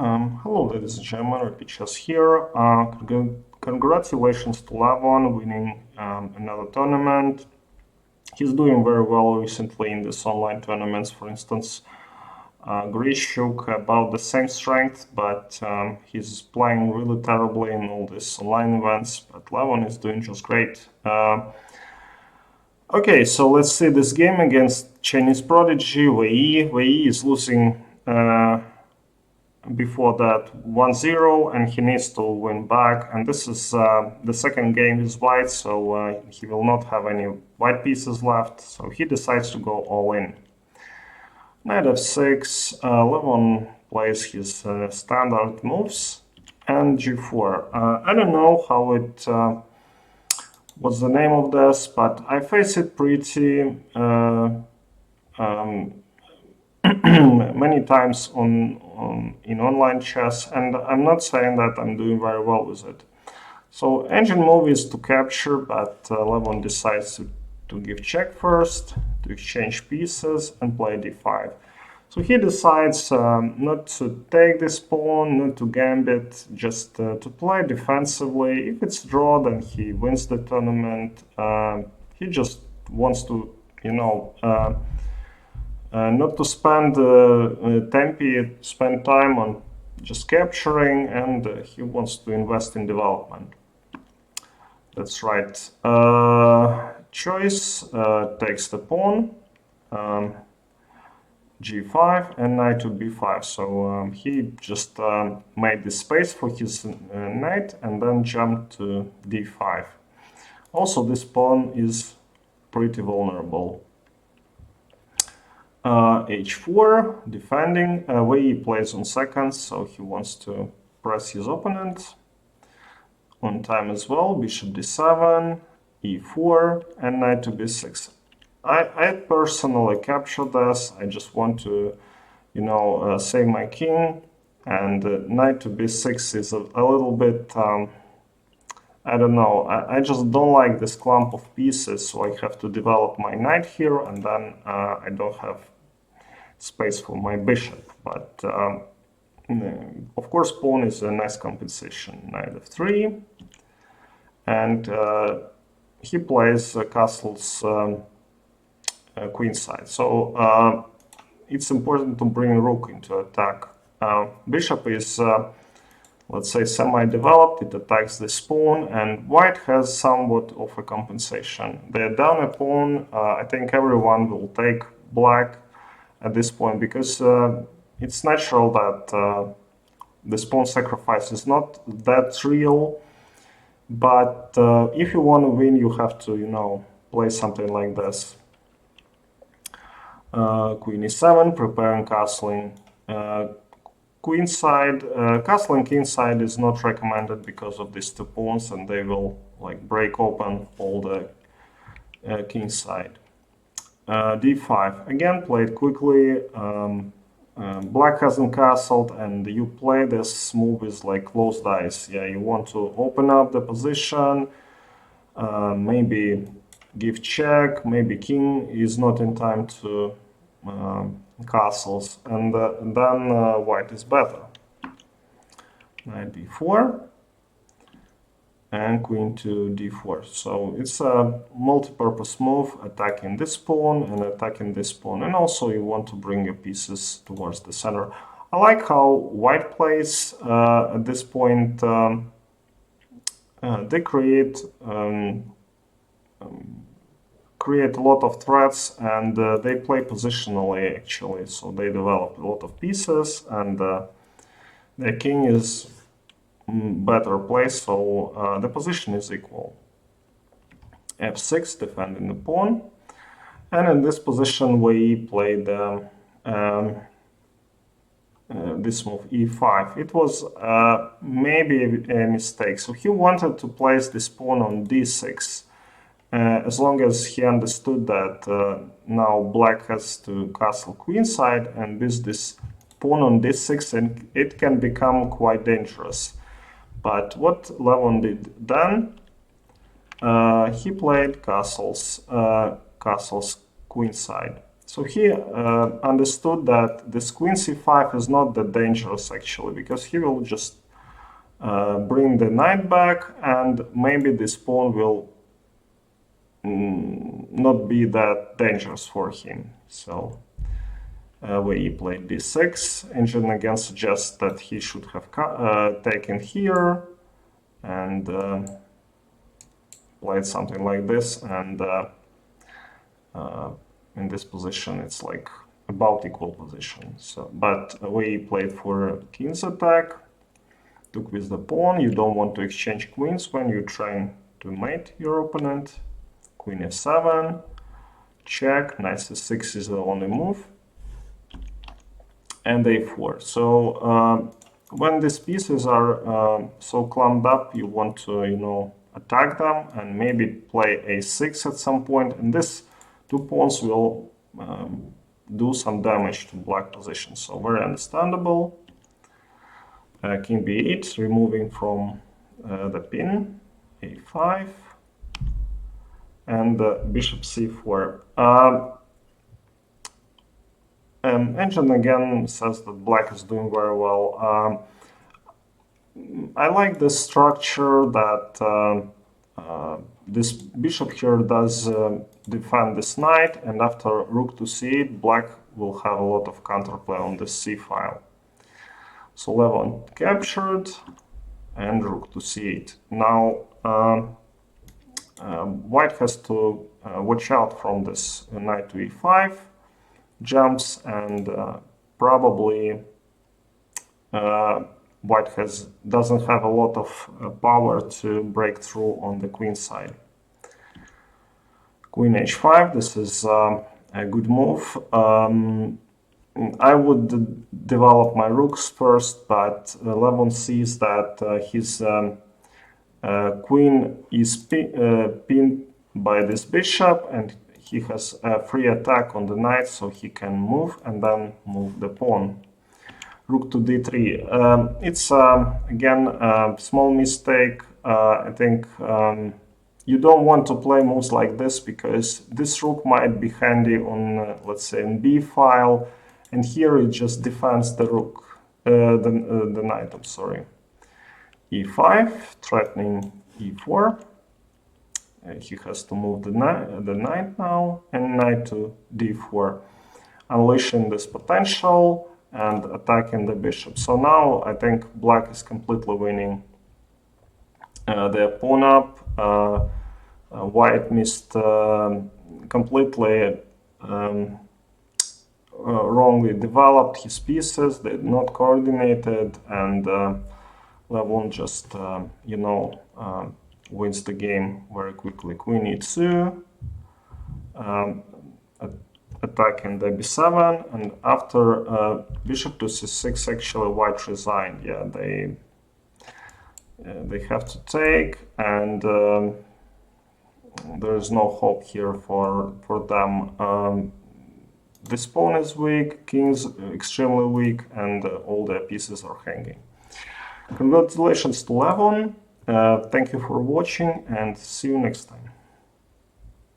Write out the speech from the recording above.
Hello, ladies and gentlemen, Repeat here. Congratulations to Levon winning another tournament. He's doing very well recently in these online tournaments. For instance, Grishuk about the same strength, but he's playing really terribly in all these online events. But Levon is doing just great. Okay, so let's see this game against Chinese prodigy Wei. Wei is losing before that 1-0, and he needs to win back. And this is the second game is white, so he will not have any white pieces left. So he decides to go all in. Knight f6, Levon plays his standard moves, and g4. I don't know how it, what's the name of this, but I face it pretty many times in online chess, and I'm not saying that I'm doing very well with it. So engine move is to capture, but Levon decides to give check first, to exchange pieces and play d5. So he decides not to take this pawn, not to gambit, just to play defensively. If it's draw, then he wins the tournament. He just wants to, not to spend spend time on just capturing, and he wants to invest in development. That's right. Choice takes the pawn, g5, and knight to b5. So he just made the space for his knight and then jumped to d5. Also, this pawn is pretty vulnerable. h4, defending. Wei plays on seconds, so he wants to press his opponent. On time as well, bishop d7, e4, and knight to b6. I personally capture this. I just want to, save my king, and knight to b6 is a little bit, I don't know, I just don't like this clump of pieces, so I have to develop my knight here, and then I don't have space for my bishop. But of course, pawn is a nice compensation. Knight f3, and he plays castles queenside. So it's important to bring rook into attack. Bishop is, let's say, semi-developed. It attacks this pawn, and white has somewhat of a compensation. They're down a pawn. I think everyone will take black at this point, because it's natural that this pawn sacrifice is not that real. But if you want to win, you have to, play something like this. Queen e7, preparing castling. Queenside, castling kingside is not recommended because of these two pawns, and they will break open all the kingside. d5, again played quickly. Black hasn't castled, and you play this move with closed eyes. Yeah, you want to open up the position, maybe give check, maybe king is not in time to castles, and then white is better. Knight b4 and queen to d4. So it's a multi-purpose move, attacking this pawn and attacking this pawn, and also you want to bring your pieces towards the center. I like how white plays at this point. They create a lot of threats, and they play positionally actually, so they develop a lot of pieces, and the king is better placed, so the position is equal. f6, defending the pawn, and in this position we played this move e5. It was maybe a mistake, so he wanted to place this pawn on d6. As long as he understood that now black has to castle queenside, and with this pawn on d6, and it can become quite dangerous. But what Levon did then, he played castles queenside. So he understood that this queen c5 is not that dangerous actually, because he will just bring the knight back, and maybe this pawn will not be that dangerous for him. So where he played d6, engine again suggests that he should have taken here and played something like this, and in this position it's like about equal position. So, but we played for king's attack, took with the pawn. You don't want to exchange queens when you're trying to mate your opponent. Queen f7, check, knight c6 is the only move, and a4. So when these pieces are so clumped up, you want to, you know, attack them and maybe play a6 at some point, and this two pawns will do some damage to black position. So very understandable. King b8, removing from the pin, a5, and bishop c4. Engine again says that black is doing very well. I like the structure that this bishop here does defend this knight, and after rook to c8, black will have a lot of counterplay on the c file. So Levon captured, and rook to c8. Now white has to watch out from this knight to e5 jumps, and probably white doesn't have a lot of power to break through on the queen side. Queen h5, this is a good move. I would develop my rooks first, but Levon sees that his queen is pinned by this bishop, and he has a free attack on the knight, so he can move and then move the pawn. Rook to d3. It's again a small mistake. I think you don't want to play moves like this, because this rook might be handy on, let's say, in b file, and here it just defends the rook, the knight. I'm sorry. e5, threatening e4. He has to move the knight now, and knight to d4, unleashing this potential and attacking the bishop. So now I think black is completely winning the pawn up. White missed completely wrongly developed his pieces. They're not coordinated, and Levon just you know, wins the game very quickly. Queen e2, attacking the b7, and after bishop to c6, actually white resigned. Yeah, they have to take, and there is no hope here for them. This pawn is weak, king's extremely weak, and all their pieces are hanging. Congratulations to Levon. Thank you for watching, and see you next time.